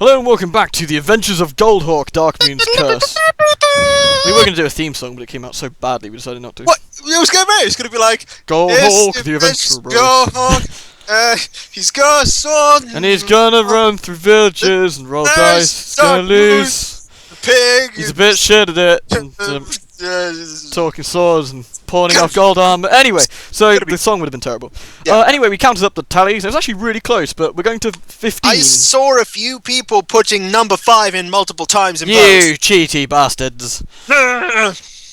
Hello and welcome back to the Adventures of Goldhawk, Darkmoon's Curse. We were going to do a theme song, but it came out so badly we decided not to. What? It was going to be. It's going to be like Goldhawk, the adventurer, bro. Goldhawk, he's got a sword. And he's gonna run through villages and roll dice. He's gonna lose. The pig. He's a bit shit at it. And, talking swords and pawning off gold armor. Anyway, so the song would have been terrible. Yeah. Anyway, we counted up the tallies. It was actually really close, but we're going to 15. I saw a few people putting number 5 in multiple times in You cheaty bastards.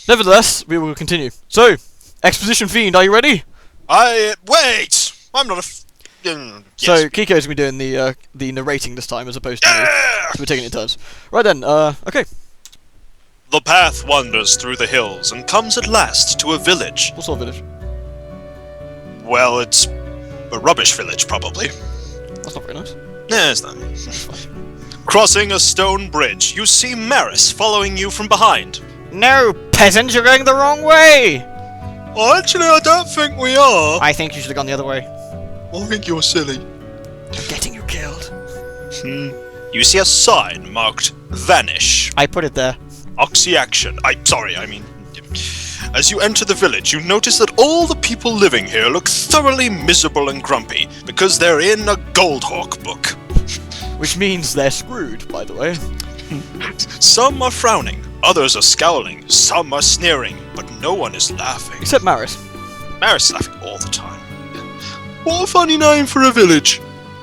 Nevertheless, we will continue. So, Exposition Fiend, are you ready? Wait! I'm not a... yes. So, Kiko's going to be doing the narrating this time as opposed to me. So we're taking it in turns. Right then, okay. The path wanders through the hills and comes at last to a village. What sort of village? Well, it's a rubbish village, probably. That's not very nice. Yeah, it's not. Crossing a stone bridge, you see Maris following you from behind. No, peasant, you're going the wrong way! Well, actually, I don't think we are. I think you should have gone the other way. I think you're silly. I'm getting you killed. You see a sign marked Vanish. I put it there. Oxyaction. I mean... As you enter the village, you notice that all the people living here look thoroughly miserable and grumpy because they're in a Goldhawk book. Which means they're screwed, by the way. Some are frowning, others are scowling, some are sneering, but no one is laughing. Except Maris. Maris is laughing all the time. What a funny name for a village.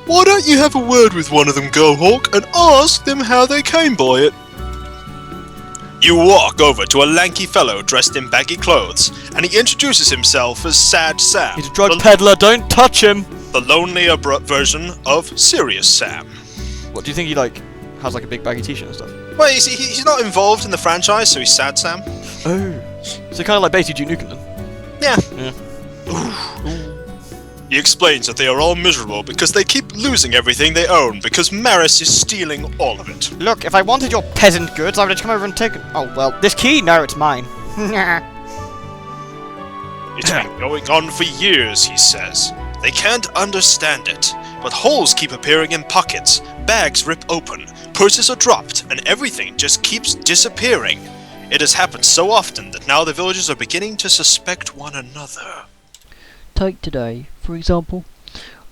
Why don't you have a word with one of them, Goldhawk, and ask them how they came by it? You walk over to a lanky fellow dressed in baggy clothes, and he introduces himself as Sad Sam. He's a drug peddler, don't touch him! The lonelier version of Serious Sam. What, do you think he, has, a big baggy t-shirt and stuff? Well, you see, he's not involved in the franchise, so he's Sad Sam. Oh. So kind of like Beatty Duke Nukem then? Yeah. He explains that they are all miserable because they keep losing everything they own because Maris is stealing all of it. Look, if I wanted your peasant goods, I would have come over and taken... Oh, well, this key? No, it's mine. It's been going on for years, he says. They can't understand it, but holes keep appearing in pockets, bags rip open, purses are dropped, and everything just keeps disappearing. It has happened so often that now the villagers are beginning to suspect one another. Take today, for example.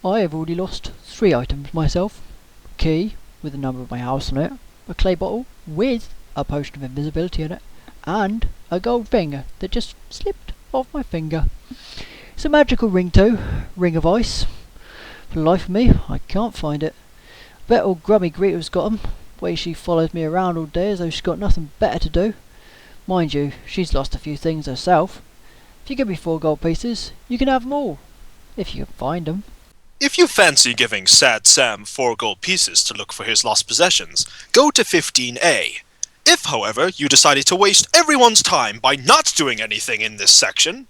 I have already lost 3 items myself. A key with the number of my house on it, a clay bottle with a potion of invisibility in it, and a gold finger that just slipped off my finger. It's a magical ring too, ring of ice. For the life of me, I can't find it. Bet old Grummy Greeter's got 'em. Way she follows me around all day as though she's got nothing better to do. Mind you, she's lost a few things herself. If you give me 4 gold pieces, you can have them all. If you can find them. If you fancy giving Sad Sam 4 gold pieces to look for his lost possessions, go to 15A. If, however, you decided to waste everyone's time by not doing anything in this section,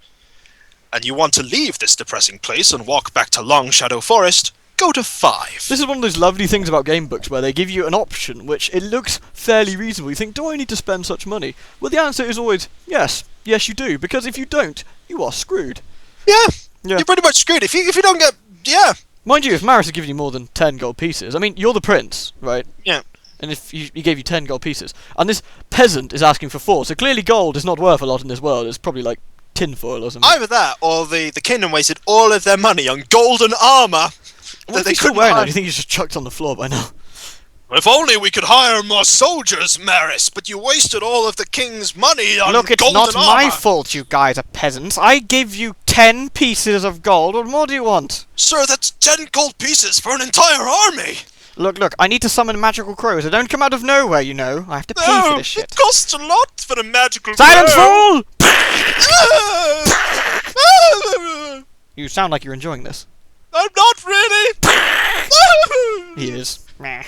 and you want to leave this depressing place and walk back to Long Shadow Forest, go to 5. This is one of those lovely things about game books where they give you an option which it looks fairly reasonable. You think, do I need to spend such money? Well, the answer is always yes. Yes, you do. Because if you don't, you are screwed. Yeah. You're pretty much screwed. If you don't get... Yeah. Mind you, if Maris had given you more than 10 gold pieces, I mean, you're the prince, right? Yeah. And if he gave you 10 gold pieces, and this peasant is asking for 4, so clearly gold is not worth a lot in this world. It's probably like tinfoil or something. Either that, or the kingdom wasted all of their money on golden armour. What they couldn't wear now? Do you think he's just chucked on the floor by now? If only we could hire more soldiers, Maris, but you wasted all of the king's money on golden armour. Look, it's not my fault you guys are peasants. I give you 10 pieces of gold. What more do you want? Sir, that's 10 gold pieces for an entire army. Look, I need to summon magical crows. They don't come out of nowhere, you know. I have to pay for this shit. It costs a lot for a magical Silence, crow. fool! You sound like you're enjoying this. I'm not really. He is. Meh.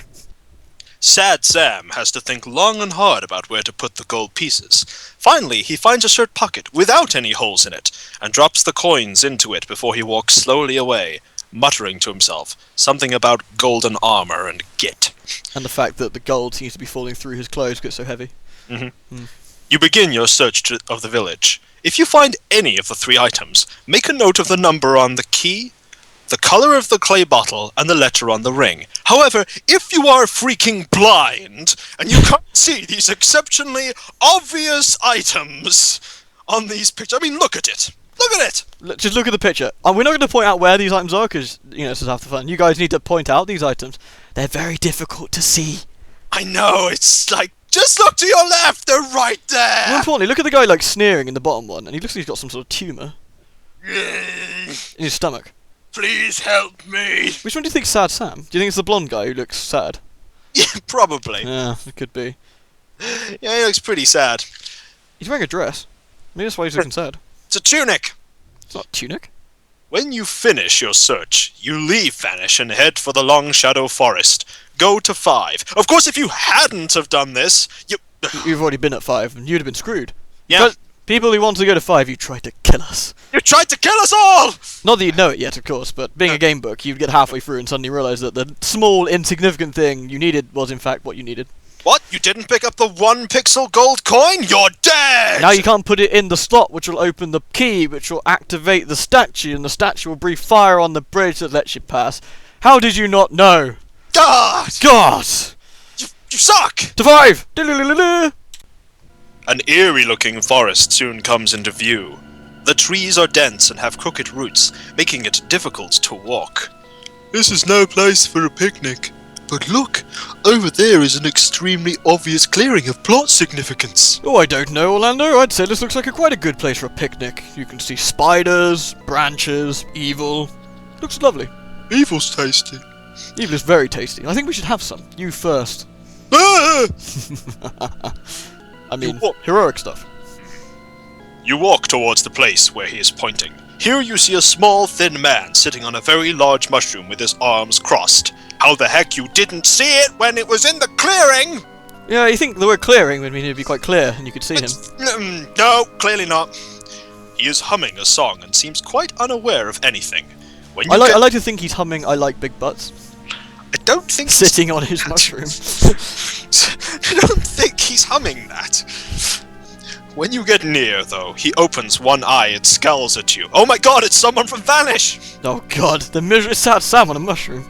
Sad Sam has to think long and hard about where to put the gold pieces. Finally, he finds a shirt pocket without any holes in it, and drops the coins into it before he walks slowly away, muttering to himself something about golden armor and git. And the fact that the gold seems to be falling through his clothes because it's so heavy. You begin your search of the village. If you find any of the 3 items, make a note of the number on the key, the color of the clay bottle, and the letter on the ring. However, if you are freaking blind and you can't see these exceptionally obvious items on these pictures, I mean, look at it. Look at it. Just look at the picture. And we're not going to point out where these items are because, this is half the fun. You guys need to point out these items. They're very difficult to see. I know, it's like, just look to your left, they're right there. More importantly, look at the guy like sneering in the bottom one, and he looks like he's got some sort of tumour in his stomach. Please help me. Which one do you think's Sad Sam? Do you think it's the blonde guy who looks sad? Yeah, probably. Yeah, it could be. Yeah, he looks pretty sad. He's wearing a dress. Maybe that's why he's looking sad. It's a tunic. It's not a tunic. When you finish your search, you leave Vanish and head for the Long Shadow Forest. Go to 5. Of course, if you hadn't have done this, You've already been at 5, and you'd have been screwed. Yeah. But people who want to go to 5, you tried to kill us. You tried to kill us all! Not that you'd know it yet, of course, but being a game book, you'd get halfway through and suddenly realise that the small, insignificant thing you needed was in fact what you needed. What? You didn't pick up the 1 pixel gold coin? You're dead! Now you can't put it in the slot, which will open the key, which will activate the statue, and the statue will breathe fire on the bridge that lets you pass. How did you not know? God! God! You suck! To 5! Diddle-diddle-diddle. An eerie-looking forest soon comes into view. The trees are dense and have crooked roots, making it difficult to walk. This is no place for a picnic. But look, over there is an extremely obvious clearing of plot significance. Oh, I don't know, Orlando. I'd say this looks like quite a good place for a picnic. You can see spiders, branches, evil. Looks lovely. Evil's tasty. Evil is very tasty. I think we should have some. You first. Ah! I mean, You what? heroic stuff. You walk towards the place where he is pointing. Here you see a small, thin man sitting on a very large mushroom with his arms crossed. How the heck you didn't see it when it was in the clearing? Yeah, you think the word clearing would mean it'd be quite clear and you could see him. No, clearly not. He is humming a song and seems quite unaware of anything. When you I like to think he's humming I Like Big Butts, I don't think sitting on his mushroom. I don't think he's humming that. When you get near, though, he opens one eye and scowls at you. Oh my god, it's someone from Vanish! Oh god, it's Sad Sam on a mushroom.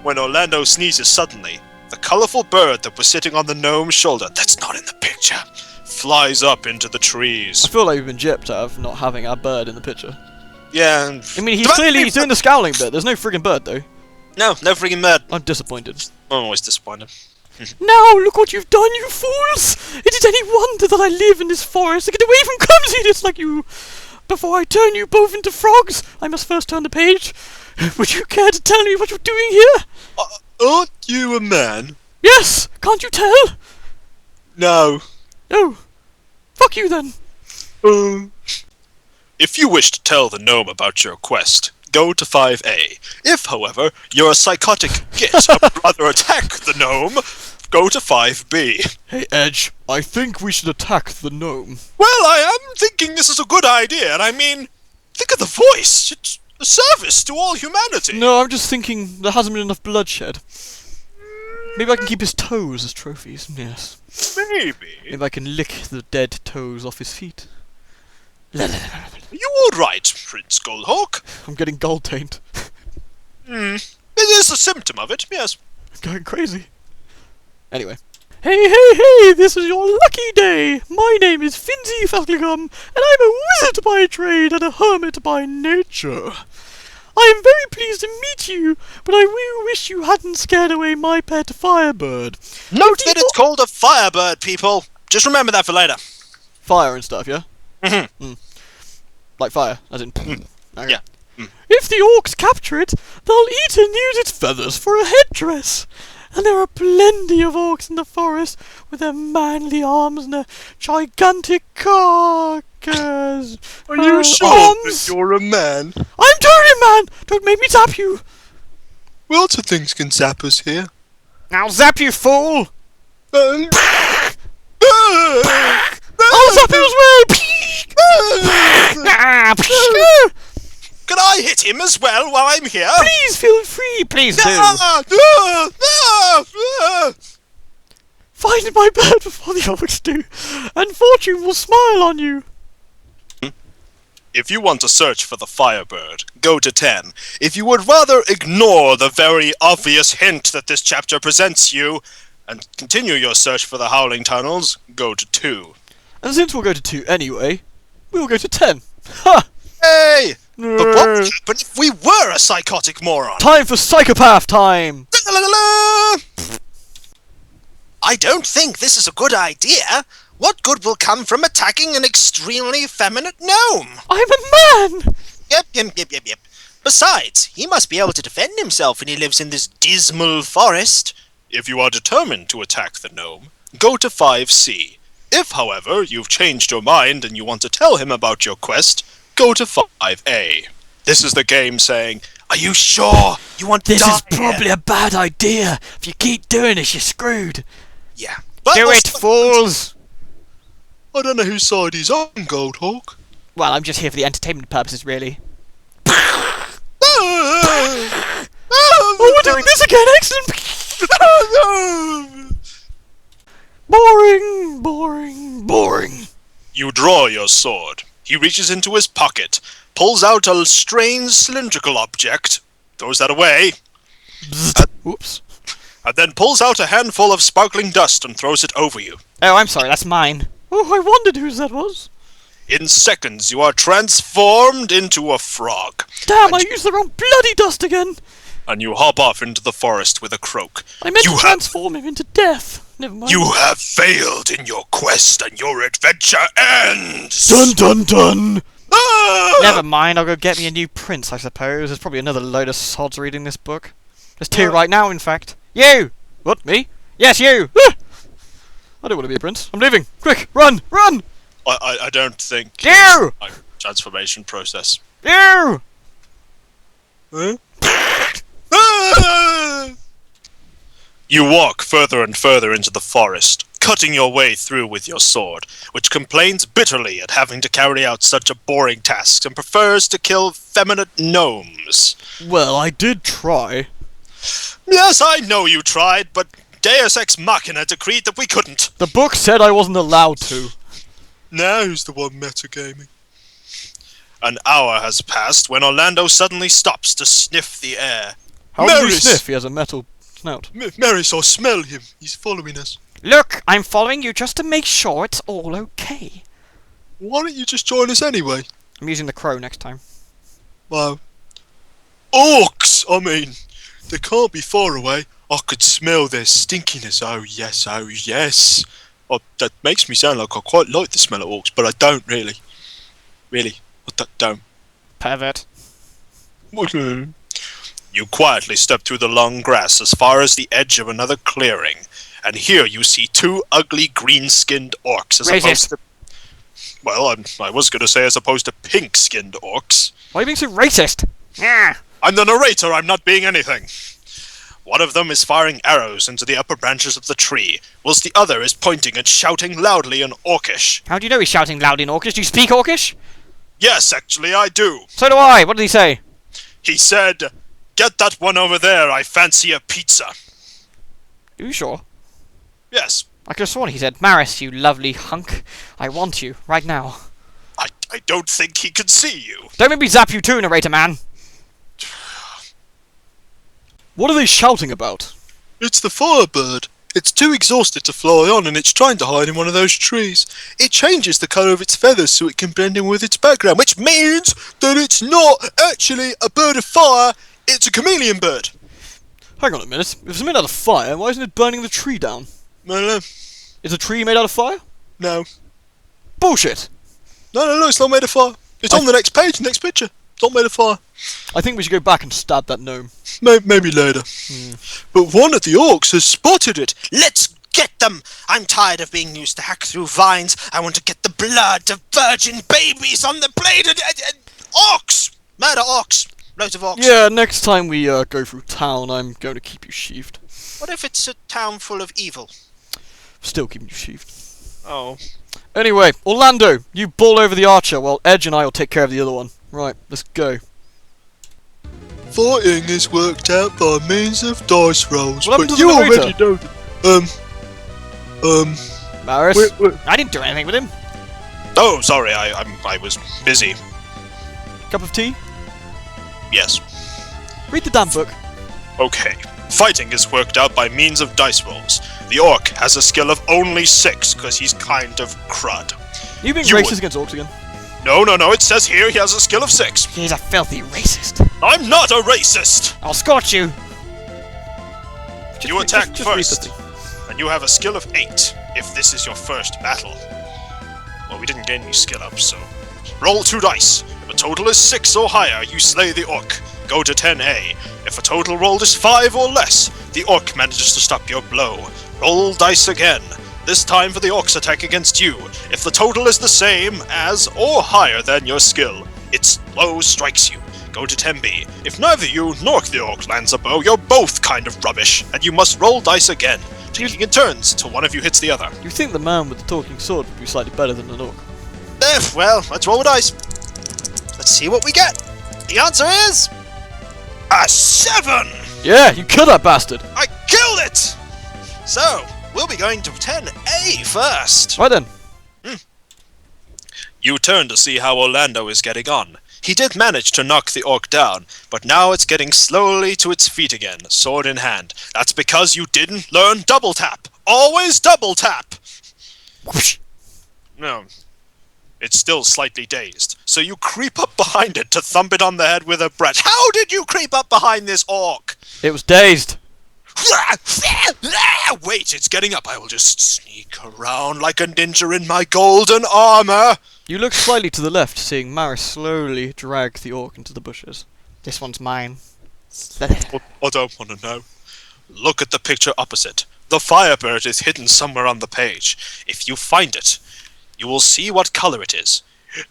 When Orlando sneezes suddenly, the colourful bird that was sitting on the gnome's shoulder, that's not in the picture, flies up into the trees. I feel like we've been gypped out of not having our bird in the picture. Yeah, and I mean, he's doing the scowling bit. There's no friggin' bird, though. No freaking bird. I'm disappointed. I'm always disappointed. Now, look what you've done, you fools! It is any wonder that I live in this forest to get away from clumsiness like you. Before I turn you both into frogs, I must first turn the page. Would you care to tell me what you're doing here? Aren't you a man? Yes! Can't you tell? No. Oh. Fuck you then. If you wish to tell the gnome about your quest, go to 5A. If, however, you're a psychotic git and would rather attack the gnome, go to 5B. Hey, Edge, I think we should attack the gnome. Well, I am thinking this is a good idea, and I mean, think of the voice. It's a service to all humanity. No, I'm just thinking there hasn't been enough bloodshed. Maybe I can keep his toes as trophies, yes. Maybe. Maybe I can lick the dead toes off his feet. Are you alright, Prince Goldhawk? I'm getting gold taint. It is a symptom of it, yes. I'm going crazy. Anyway. Hey, this is your lucky day! My name is Finzi Falcligum, and I'm a wizard by trade and a hermit by nature. I am very pleased to meet you, but I really wish you hadn't scared away my pet Firebird. Note that it's called a Firebird, people. Just remember that for later. Fire and stuff, yeah? Mm-hmm. Like fire, as in... Okay. Yeah. If the orcs capture it, they'll eat and use its feathers for a headdress. And there are plenty of orcs in the forest with their manly arms and their gigantic carcass. Are you sure arms? that you're a man? I'm totally a man! Don't make me zap you! Lots of things can zap us here. I'll zap you, fool! I'll I'll zap you as well! Can I hit him as well while I'm here? Please feel free, please do! Find my bird before the orcs do, and fortune will smile on you. If you want to search for the Firebird, go to 10. If you would rather ignore the very obvious hint that this chapter presents you, and continue your search for the Howling Tunnels, go to 2. And since we'll go to 2 anyway, we will go to 10. Ha! Hey! But what would happen if we were a psychotic moron? Time for psychopath time! I don't think this is a good idea. What good will come from attacking an extremely effeminate gnome? I'm a man! Yep. Besides, he must be able to defend himself when he lives in this dismal forest. If you are determined to attack the gnome, go to 5C. If, however, you've changed your mind and you want to tell him about your quest, go to 5A. This is the game saying, are you sure you want to This die is probably a bad idea. If you keep doing this, you're screwed. Yeah. But Do it, fools! I don't know whose side he's on, Goldhawk. Well, I'm just here for the entertainment purposes, really. Oh, we're doing this again! Excellent! Boring. You draw your sword. He reaches into his pocket, pulls out a strange cylindrical object, throws that away, Oops. and then pulls out a handful of sparkling dust and throws it over you. Oh, I'm sorry, that's mine. Oh, I wondered whose that was. In seconds, you are transformed into a frog. Damn, I used the wrong bloody dust again. And you hop off into the forest with a croak. I meant You to have- transform him into death. Never mind. You have failed in your quest and your adventure ends! Dun! Ah! Never mind, I'll go get me a new prince, I suppose. There's probably another load of sods reading this book. There's 2 right now, in fact. You! What, me? Yes, you! Ah! I don't want to be a prince. I'm leaving. Quick, run! I don't think... You! My transformation process. You! Huh? You walk further and further into the forest, cutting your way through with your sword, which complains bitterly at having to carry out such a boring task and prefers to kill effeminate gnomes. Well, I did try. Yes, I know you tried, but Deus Ex Machina decreed that we couldn't. The book said I wasn't allowed to. Now who's the one metagaming? An hour has passed when Orlando suddenly stops to sniff the air. How does he Maris! sniff? He has a metal snout. Maris, I smell him. He's following us. Look, I'm following you just to make sure it's all okay. Why don't you just join us anyway? I'm using the crow next time. Wow. Orcs! I mean, they can't be far away. I could smell their stinkiness. Oh yes, oh yes. Oh, that makes me sound like I quite like the smell of orcs, but I don't really. Really, I don't. Pervert. You quietly step through the long grass as far as the edge of another clearing, and here you see 2 ugly green-skinned orcs as opposed to... Well, I was going to say as opposed to pink-skinned orcs. Why are you being so racist? Yeah. I'm the narrator, I'm not being anything. One of them is firing arrows into the upper branches of the tree, whilst the other is pointing and shouting loudly in Orcish. How do you know he's shouting loud in Orcish? Do you speak Orcish? Yes, actually I do. So do I. What did he say? He said, "Get that one over there, I fancy a pizza." Are you sure? Yes. I could have sworn he said, Maris, you lovely hunk. I want you, right now. I don't think he can see you. Don't make me zap you too, narrator man. What are they shouting about? It's the Firebird. It's too exhausted to fly on and it's trying to hide in one of those trees. It changes the colour of its feathers so it can blend in with its background, which means that it's not actually a bird of fire, it's a chameleon bird. Hang on a minute. If it's made out of fire, why isn't it burning the tree down? No. Is a tree made out of fire? No. Bullshit! No, it's not made of fire. It's on the next page, next picture. It's not made of fire. I think we should go back and stab that gnome. Maybe later. But one of the orcs has spotted it. Let's get them! I'm tired of being used to hack through vines. I want to get the blood of virgin babies on the blade of... orcs! Murder orcs! Loads of orcs. Yeah, next time we go through town, I'm going to keep you sheathed. What if it's a town full of evil? Still keeping you sheathed. Oh. Anyway, Orlando, you ball over the archer while Edge and I will take care of the other one. Right, let's go. Fighting is worked out by means of dice rolls, What happened but to the you narrator? already know. Maris, Wait. I didn't do anything with him. Oh, sorry, I was busy. Cup of tea? Yes. Read the damn book. Okay. Fighting is worked out by means of dice rolls. The orc has a skill of only 6, because he's kind of crud. You being You racist would- against orcs again? No, it says here he has a skill of 6. He's a filthy racist. I'm not a racist! I'll scorch you! You attack just read the first, thing. and you have a skill of 8, if this is your first battle. Well, we didn't gain any skill up, so... Roll 2 dice. If a total is 6 or higher, you slay the orc. Go to 10A. If a total rolled is 5 or less, the orc manages to stop your blow. Roll dice again. This time for the orc's attack against you. If the total is the same as or higher than your skill, its blow strikes you. Go to 10B. If neither you nor the orc lands a bow, you're both kind of rubbish, and you must roll dice again, taking in turns till one of you hits the other. You think the man with the talking sword would be slightly better than an orc? Well, let's roll a dice. Let's see what we get. The answer is... a 7! Yeah, you killed that bastard! I killed it! So, we'll be going to 10A first. Right then. You turn to see how Orlando is getting on. He did manage to knock the orc down, but now it's getting slowly to its feet again, sword in hand. That's because you didn't learn double tap. Always double tap! Whoosh. No. It's still slightly dazed, so you creep up behind it to thump it on the head with a branch. How did you creep up behind this orc? It was dazed. Wait, it's getting up. I will just sneak around like a ninja in my golden armor. You look slightly to the left, seeing Maris slowly drag the orc into the bushes. This one's mine. I don't want to know. Look at the picture opposite. The Firebird is hidden somewhere on the page. If you find it, you will see what color it is.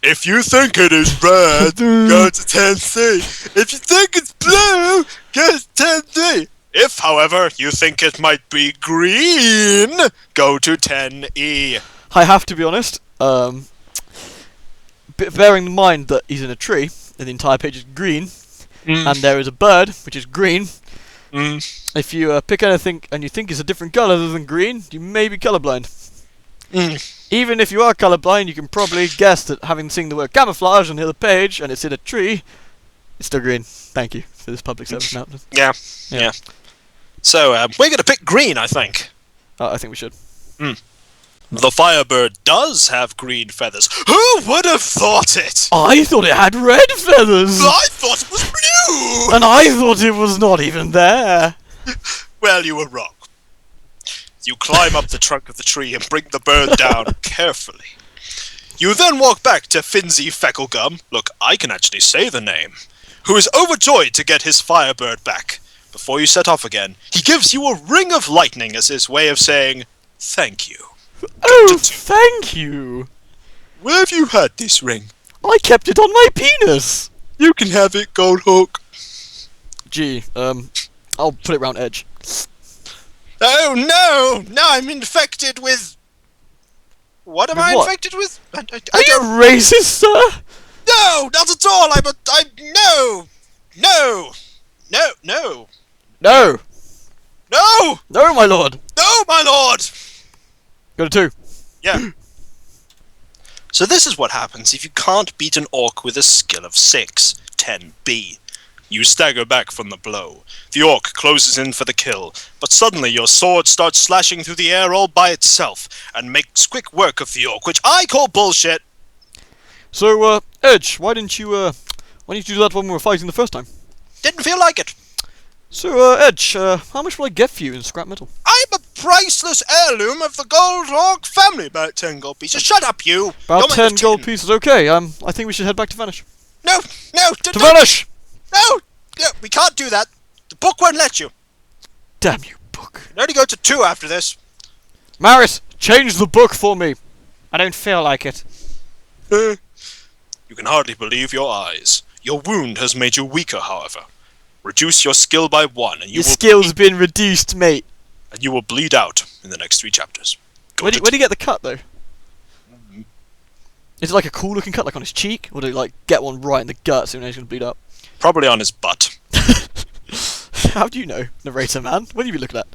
If you think it is red, go to 10C. If you think it's blue, go to 10D. If, however, you think it might be green, go to 10E. I have to be honest, bearing in mind that he's in a tree, and the entire page is green, and there is a bird, which is green. If you pick anything and you think it's a different colour other than green, you may be colourblind. Even if you are colourblind, you can probably guess that having seen the word camouflage on the other page, and it's in a tree, it's still green. Thank you for this public service announcement. Yeah. So, we're going to pick green, I think. I think we should. The Firebird does have green feathers. Who would have thought it? I thought it had red feathers! I thought it was blue! And I thought it was not even there! Well, you were wrong. You climb up the trunk of the tree and bring the bird down carefully. You then walk back to Finzi Fecklegum, look, I can actually say the name, who is overjoyed to get his Firebird back. Before you set off again, he gives you a ring of lightning as his way of saying, thank you. Oh, thank you! Where have you had this ring? I kept it on my penis! You can have it, Goldhawk. Gee, I'll put it round edge. Oh no! Now I'm infected with... What am With I what? infected with? I Are you racist, sir? No! Not at all! No! No! No! No! No! No! No, my lord! No, my lord! Go to 2. Yeah. So this is what happens if you can't beat an orc with a skill of 6, 10B. You stagger back from the blow. The orc closes in for the kill, but suddenly your sword starts slashing through the air all by itself, and makes quick work of the orc, which I call bullshit! So, Edge, why didn't you do that when we were fighting the first time? Didn't feel like it. So, Edge, how much will I get for you in scrap metal? I'm a priceless heirloom of the Goldhawk family, about 10 gold pieces. Shut up, you! About You're 10 gold pieces, okay, I think we should head back to Vanish. No! To Vanish! No! We can't do that. The book won't let you. Damn you, book. You can only go to 2 after this. Maris, change the book for me. I don't feel like it. You can hardly believe your eyes. Your wound has made you weaker, however. Reduce your skill by 1, and Your skill's been reduced, mate. and you will bleed out in the next 3 chapters. Where do you get the cut, though? Is it like a cool looking cut, like on his cheek? Or do you like get one right in the gut so he's going to bleed up? Probably on his butt. How do you know, narrator man? What have you been looking at?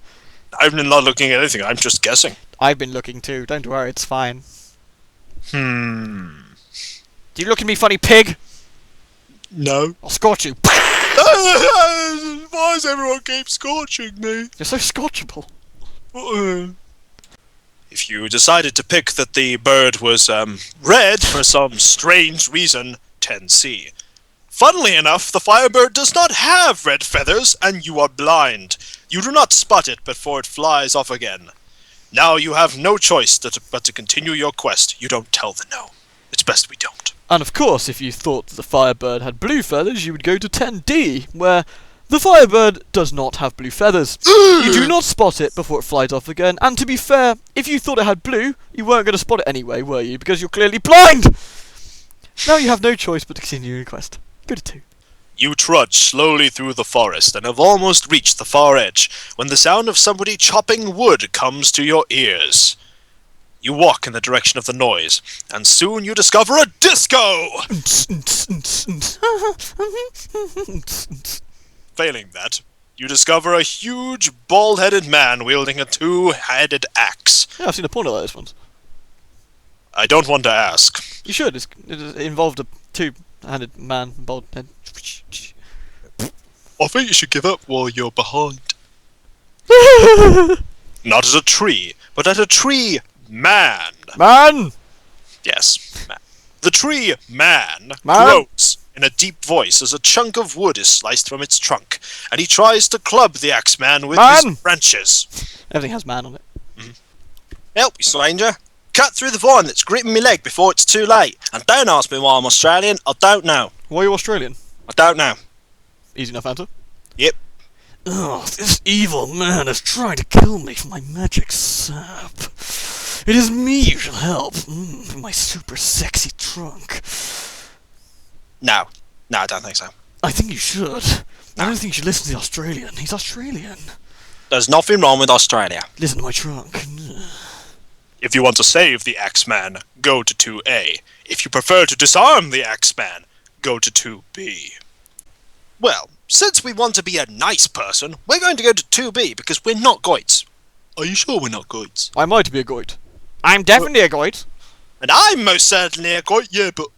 I'm not looking at anything, I'm just guessing. I've been looking too, don't worry, it's fine. Hmm. Do you look at me, funny pig? No. I'll scorch you. Why does everyone keep scorching me? You're so scorchable. If you decided to pick that the bird was red for some strange reason, 10C. Funnily enough, the firebird does not have red feathers, and you are blind. You do not spot it before it flies off again. Now you have no choice but to continue your quest. You don't tell the gnome. It's best we don't. And of course, if you thought the firebird had blue feathers, you would go to 10D, where the firebird does not have blue feathers. You do not spot it before it flies off again, and to be fair, if you thought it had blue, you weren't going to spot it anyway, were you? Because you're clearly blind! Now you have no choice but to continue your quest. Go to 2. You trudge slowly through the forest and have almost reached the far edge when the sound of somebody chopping wood comes to your ears. You walk in the direction of the noise, and soon you discover a disco! Failing that, you discover a huge, bald-headed man wielding a two-headed axe. Yeah, I've seen a porno like this once. I don't want to ask. You should. It involved a two-handed man, bald head. I think you should give up while you're behind. Not at a tree, but at a tree man. Man! Yes, man. The tree man Man? gloats in a deep voice as a chunk of wood is sliced from its trunk, and he tries to club the axe man with Man! his branches. Everything has man on it. Help, you stranger. Cut through the vine that's gripping my leg before it's too late. And don't ask me why I'm Australian. I don't know. Why are you Australian? I don't know. Easy enough answer. Yep. Oh, this evil man is trying to kill me for my magic sap. It is me you shall help. For my super sexy trunk. No. No, I don't think so. I think you should. I don't think you should listen to the Australian. He's Australian. There's nothing wrong with Australia. Listen to my trunk. If you want to save the Axeman, go to 2A. If you prefer to disarm the Axeman, go to 2B. Well, since we want to be a nice person, we're going to go to 2B because we're not goits. Are you sure we're not goits? I might be a goit. I'm definitely a goit. And I'm most certainly a goit, yeah, but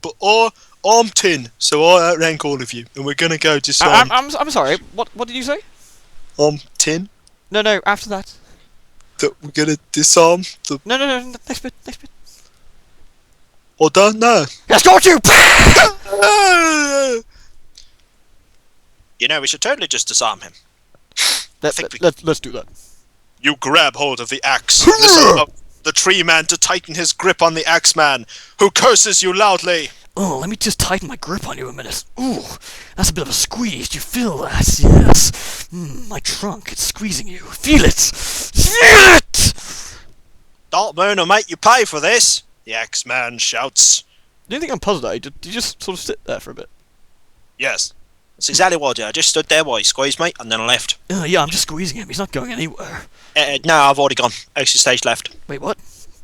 I'm tin, so I outrank all of you, and we're going to go disarm. I'm sorry. What did you say? I'm tin. No. After that. That we're going to disarm the... No. Next bit. I don't know. Let's go to. You know, we should totally just disarm him. Let's do that. You grab hold of the axe, listen up the tree man to tighten his grip on the axe man, who curses you loudly. Oh, let me just tighten my grip on you a minute. Ooh, that's a bit of a squeeze. Do you feel that? Yes. My trunk, it's squeezing you. Feel it. Feel it! Dark Moon will make you pay for this, the axe man shouts. Do you think I'm puzzled at you? Did you just sort of sit there for a bit? Yes. That's exactly what I did. I just stood there while he squeezed me, and then I left. Yeah, I'm just squeezing him. He's not going anywhere. No, I've already gone. Exit stage left. Wait, what?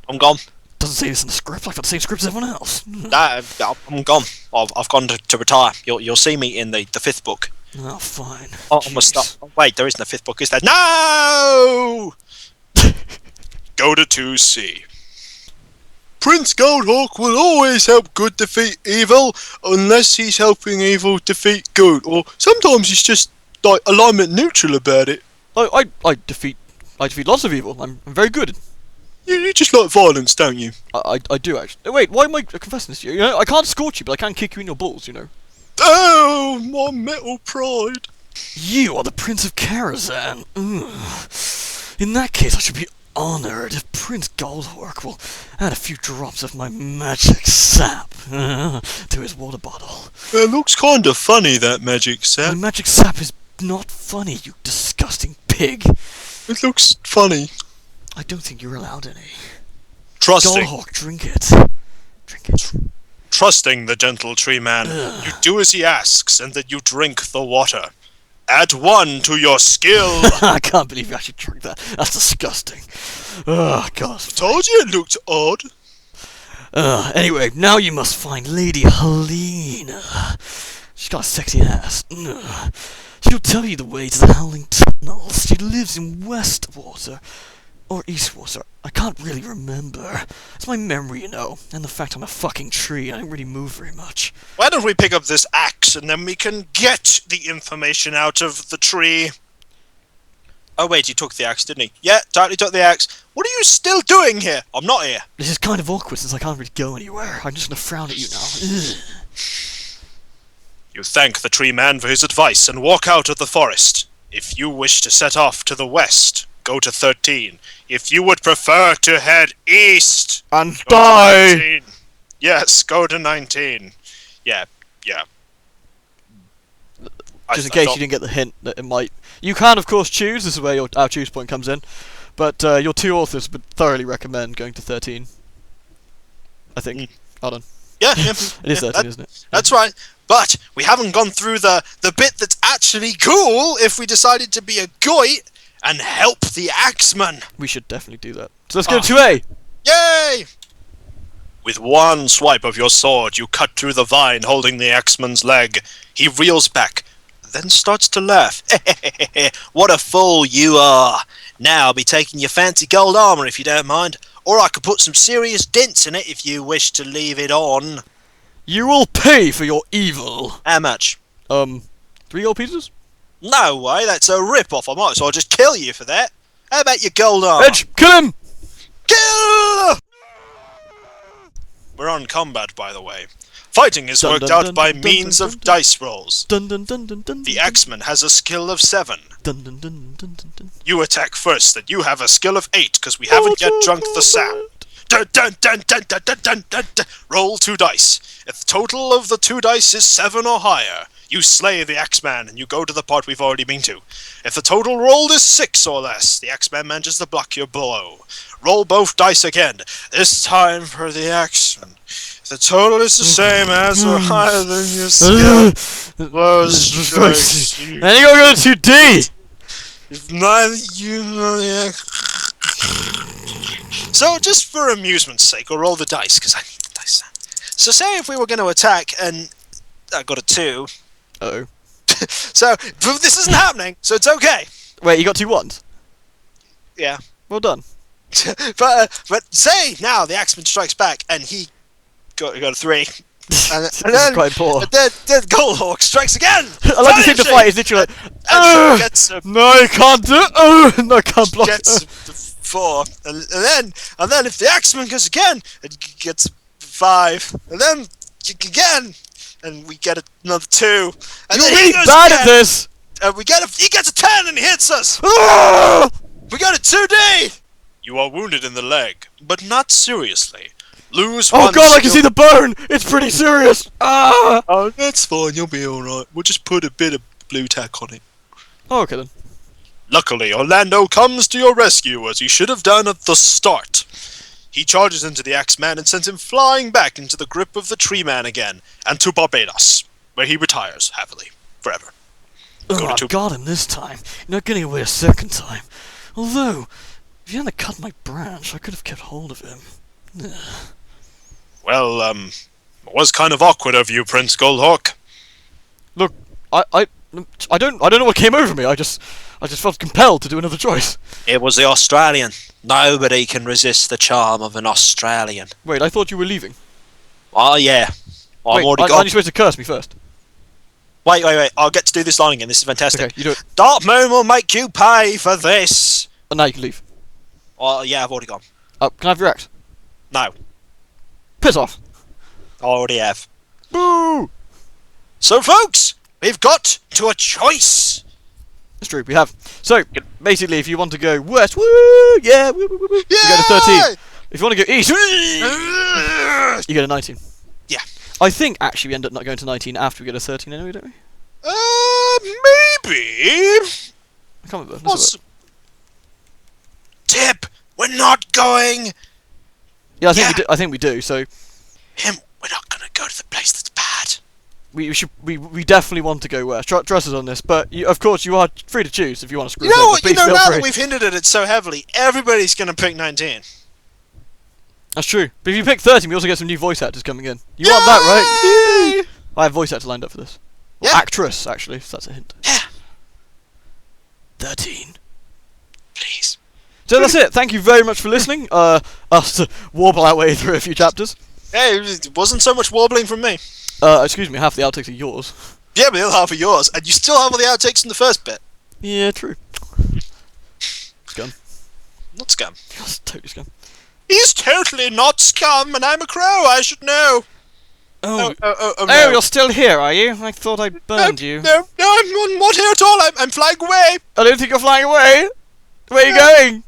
I'm gone. Doesn't say this in the script. I've got the same script as everyone else. I'm gone. I've gone to retire. You'll see me in the fifth book. Oh, fine. Oh, I must stop. Oh, wait, there isn't a fifth book, is there? No! Go to 2C. Prince Goldhawk will always help good defeat evil, unless he's helping evil defeat good. Or sometimes he's just, like, alignment neutral about it. I defeat lots of evil. I'm very good. You just like violence, don't you? I do, actually. Wait, why am I confessing this to you? You know, I can't scorch you, but I can kick you in your balls, you know. Oh, my metal pride. You are the Prince of Karazhan. Ugh. In that case, I should be honoured if Prince Goldhawk will add a few drops of my magic sap to his water bottle. It looks kind of funny, that magic sap. My magic sap is not funny, you disgusting pig. It looks funny. I don't think you're allowed any. Trusting. Goldhawk, drink it. Drink it. Trusting the gentle tree man, you do as he asks, and then you drink the water. Add 1 to your skill. I can't believe you actually drank that. That's disgusting. Oh, God. Told you it looked odd. Anyway, now you must find Lady Helena. She's got a sexy ass. She'll tell you the way to the Howling Tunnels. She lives in Westwater. or eastward, sir. I can't really remember. It's my memory, you know, and the fact I'm a fucking tree. I don't really move very much. Why don't we pick up this axe and then we can get the information out of the tree? Oh wait, he took the axe, didn't he? Yeah, totally took the axe. What are you still doing here? I'm not here. This is kind of awkward since I can't really go anywhere. I'm just gonna frown at you now. Ugh. You thank the tree man for his advice and walk out of the forest. If you wish to set off to the west, go to 13. If you would prefer to head east, And go to die! 19. Yes, go to 19. Yeah. Just in case you didn't get the hint that it might... You can, of course, choose. This is where our choose point comes in. But your two authors would thoroughly recommend going to 13. I think. Hold on. Yeah, It is 13, isn't it? That's right. But we haven't gone through the bit that's actually cool if we decided to be a goit and help the axeman. We should definitely do that. So let's go to 2A! Yay! With one swipe of your sword, you cut through the vine holding the axeman's leg. He reels back, then starts to laugh. What a fool you are! Now I'll be taking your fancy gold armor if you don't mind, or I could put some serious dents in it if you wish to leave it on. You will pay for your evil! How much? 3 gold pieces? No way, that's a rip-off. I might as well just kill you for that. How about your gold armor? Edge, kill him! Kill! We're on combat, by the way. Fighting is worked out by means of dice rolls. The axeman has a skill of 7. You attack first, then you have a skill of 8, because we haven't yet drunk the sound. Dun, dun, dun, dun, dun, dun, dun, dun, dun. Roll 2 dice. If the total of the 2 dice is 7 or higher, you slay the axeman and you go to the part we've already been to. If the total rolled is 6 or less, the axeman manages to block your blow. Roll both dice again, this time for the axeman. If the total is the same as or higher than your skill, And you go to 2D! if neither you nor the So, just for amusement's sake, we'll roll the dice, because I need the dice. So, say if we were going to attack, and I got a 2. Uh-oh. So, but this isn't happening, so it's okay. Wait, you got 2 1s? Yeah. Well done. but say now the axeman strikes back, and he got a 3. And This then, is quite poor. and then Goldhawk strikes again! I like to think the fight is literally like, And gets a no, you can't do it! No, I can't block gets it! 4, and then if the axeman goes again, it gets 5, and then again, and we get another 2, and You're then he really goes bad again, at this! and he gets a 10 and he hits us. Ah! We got a 2D. You are wounded in the leg, but not seriously. Lose Oh one god, I can skill- see the burn! It's pretty serious! Ah! Oh, that's fine. You'll be all right. We'll just put a bit of blue tack on it. Oh, okay then. Luckily, Orlando comes to your rescue as he should have done at the start. He charges into the Axeman and sends him flying back into the grip of the Tree Man again, and to Barbados, where he retires happily, forever. Oh, I got him this time. You're not getting away a second time. Although, if you hadn't cut my branch, I could have kept hold of him. Ugh. Well, it was kind of awkward of you, Prince Goldhawk. Look, I don't know what came over me. I just felt compelled to do another choice. It was the Australian. Nobody can resist the charm of an Australian. Wait, I thought you were leaving. Oh, yeah. I'm Wait, already aren't gone. you supposed to curse me first? Wait. I'll get to do this line again. This is fantastic. Okay, you do it. Dark Moon will make you pay for this. And now you can leave. Oh, yeah, I've already gone. Oh, can I have your axe? No, Piss off! I already have. Boo! So, folks, we've got to a choice. It's true, we have. So, basically, if you want to go west, woo, yeah, woo, woo, woo, woo, you go to 13. If you want to go east, you go to 19. Yeah. I think, actually, we end up not going to 19 after we go to 13 anyway, don't we? Maybe. I can't remember. What's... Tip, we're not going. Yeah, I think we do. So We're not gonna go to the place that's bad. we definitely want to go west. Trust us on this, but of course you are free to choose if you want to screw You know us what? over. You Please know, feel now free. that we've hinted at it so heavily, everybody's gonna pick 19. That's true. But if you pick 13, we also get some new voice actors coming in. You want that, right? Yay! I have voice actors lined up for this. Or Yeah. actress, actually, if that's a hint. Yeah. 13. Please. So that's it. Thank you very much for listening. Us to warble our way through a few chapters. Hey, it wasn't so much warbling from me. Excuse me, half the outtakes are yours. Yeah, but the other half are yours, and you still have all the outtakes in the first bit. Yeah, true. Scum. Not scum. That's totally scum. He's totally not scum, and I'm a crow, I should know. Oh, No. you're still here, are you? I thought I burned you. No, I'm not here at all. I'm flying away. I don't think you're flying away. Where are you going?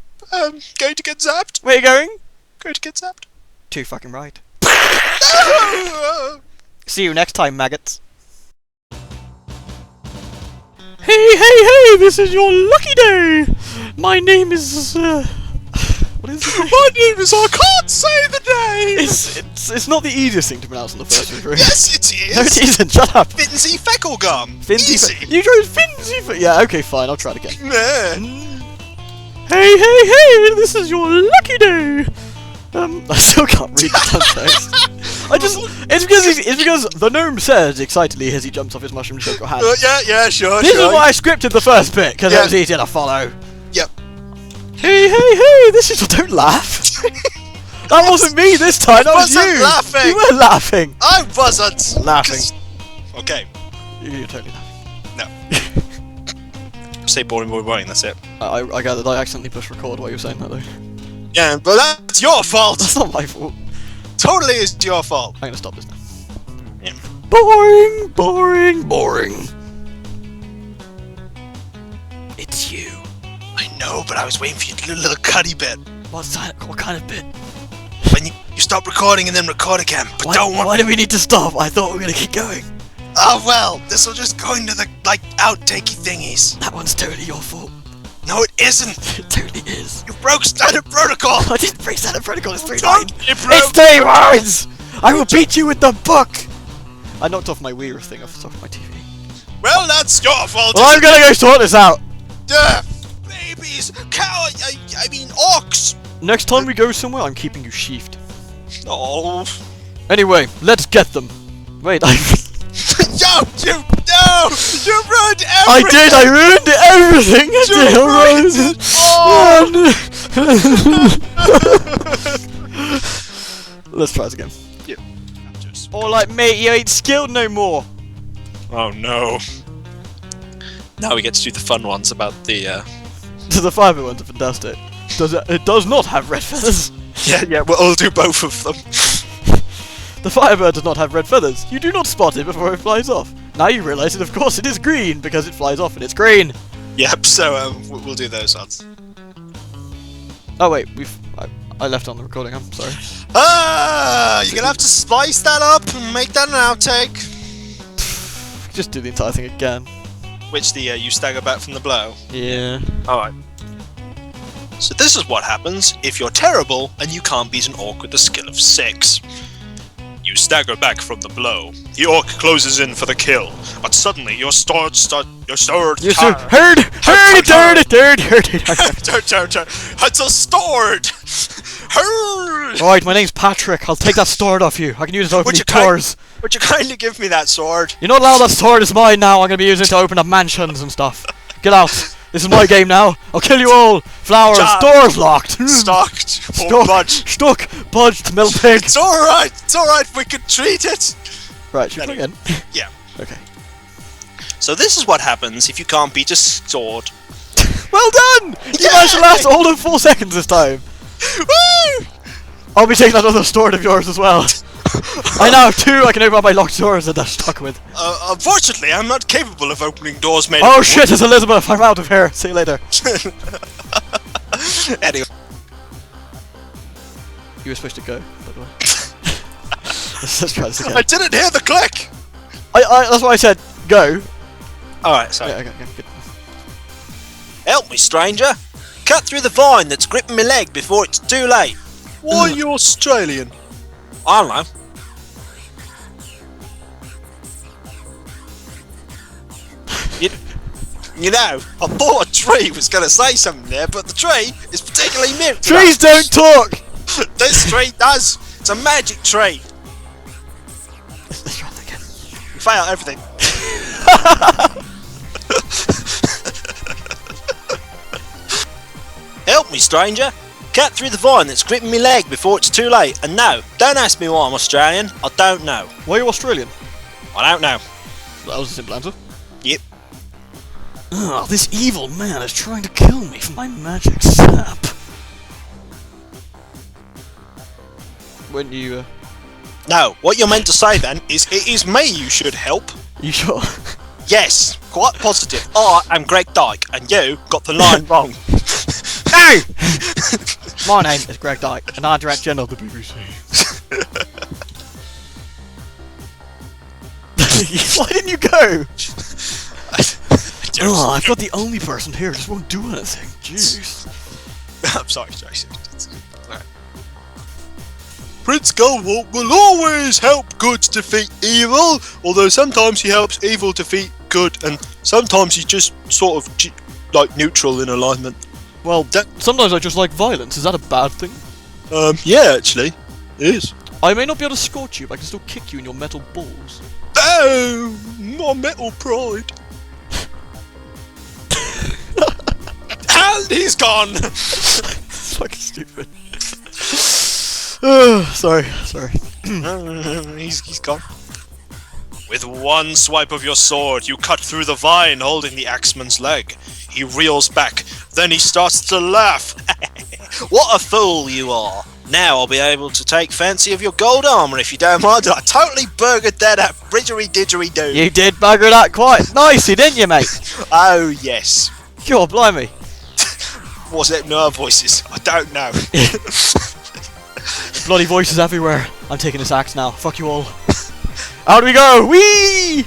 Going to get zapped. Where are you going? Going to get zapped. Too fucking right. No! See you next time, maggots. Hey, this is your lucky day! My name is, what is it? My name is, I can't say the name! It's not the easiest thing to pronounce on the first degree. Yes, it is! No, it isn't, shut up! Finsy Feckle Gum! Finsy Easy! You chose Finsy Yeah, okay, fine, I'll try it again. Nah. Hey, this is your lucky day! I still can't read the context. It's because the gnome says excitedly as he jumps off his mushroom to shake your hand. Yeah, sure, This is why I scripted the first bit, because it was easier to follow. Yep. Hey, this is... Don't laugh! That wasn't me this time, that was you! I wasn't laughing! You were laughing! I wasn't! Laughing. Okay. You're totally laughing. No. Say boring, that's it. I gathered I accidentally pushed record while you were saying that though. Yeah, but that's your fault! That's not my fault. Totally is your fault. I'm gonna stop this now. Yeah. Boring! It's you. I know, but I was waiting for you to do a little cutty bit. What's that? What kind of bit? When you stop recording and then record again, but Why do we need to stop? I thought we were gonna keep going. Oh well, this'll just go into the, outtakey thingies. That one's totally your fault. No, it isn't! It totally is. You broke standard protocol! I didn't break standard protocol, it's 3 Don't lines. you broke- It's 3 lines! I will beat you with the book! I knocked off my Wii thing off the top of my TV. Well, that's your fault! Well, I'm gonna go sort this out! Babies! I mean, orcs! Next time we go somewhere, I'm keeping you sheathed. Oh. Anyway, let's get them. Wait, No! You ruined everything! I did, I ruined everything! I did, Let's try this again. Yep. Alright mate, you ain't skilled no more! Oh no. Now we get to do the fun ones about the, The fiber ones are fantastic. It does not have red feathers! Yeah, we'll do both of them. The Firebird does not have red feathers. You do not spot it before it flies off. Now you realise that of course it is green, because it flies off and it's green! Yep, so, we'll do those ones. Oh wait, I left on the recording, I'm sorry. You're gonna have to splice that up and make that an outtake. Just do the entire thing again. Which you stagger back from the blow? Yeah. Alright. So this is what happens if you're terrible and you can't beat an orc with a skill of 6. You stagger back from the blow. The orc closes in for the kill, but suddenly your sword. It's a sword! Alright, my name's Patrick. I'll take that sword off you. I can use it to open these doors. Would you kindly give me that sword? You're not allowed, that sword is mine now. I'm gonna be using it to open up mansions and stuff. Get out. This is my game now. I'll kill you all. Flowers. Doors locked. Stocked. Or budged. Stuck. Budged. Middle pig. It's alright. We can treat it. Right, should we try again? Yeah. Okay. So this is what happens if you can't beat a sword. Well done! You managed to last all of 4 seconds this time. Woo! I'll be taking that other sword of yours as well. I now have 2 I can open up my locked doors that they're stuck with. Unfortunately, I'm not capable of opening doors made Oh of shit, it's Elizabeth! I'm out of here. See you later. Anyway. You were supposed to go, by the way. Let's try this again. I didn't hear the click! That's why I said go. Alright, sorry. Yeah, okay, good. Help me, stranger! Cut through the vine that's gripping my leg before it's too late. Why are you Australian? I don't know. You know, I thought a tree was going to say something there, but the tree is particularly mute. Trees don't talk! This tree does! It's a magic tree! Let's try that again. You fail everything. Help me, me, stranger. Cut through the vine that's gripping me leg before it's too late. And no, don't ask me why I'm Australian. I don't know. Why are you Australian? I don't know. That was a simple answer. Yep. Oh, this evil man is trying to kill me for my magic sap. When you, No, what you're meant to say then is it is me you should help. You sure? Yes, quite positive. I am Greg Dyke, and you got the line wrong. Hey! My name is Greg Dyke, and I direct General of the BBC. Why didn't you go? Oh, I've got the only person here who just won't do anything. Jeez. I'm sorry. Right. Prince Goldhawk will always help good defeat evil, although sometimes he helps evil defeat good, and sometimes he's just sort of like neutral in alignment. Well, sometimes I just like violence. Is that a bad thing? Yeah, actually, it is. I may not be able to scorch you, but I can still kick you in your metal balls. Oh, my metal pride. And he's gone! It's fucking stupid. Sorry. He's gone. With one swipe of your sword, you cut through the vine holding the axeman's leg. He reels back, then he starts to laugh. What a fool you are. Now I'll be able to take fancy of your gold armour if you don't mind. I totally burgered that up, bridgery-didgery-doo. You did bugger that quite nicely, didn't you, mate? Oh, yes. God, blimey. Was it no voices? I don't know. Bloody voices everywhere. I'm taking this axe now. Fuck you all. Out we go! Whee!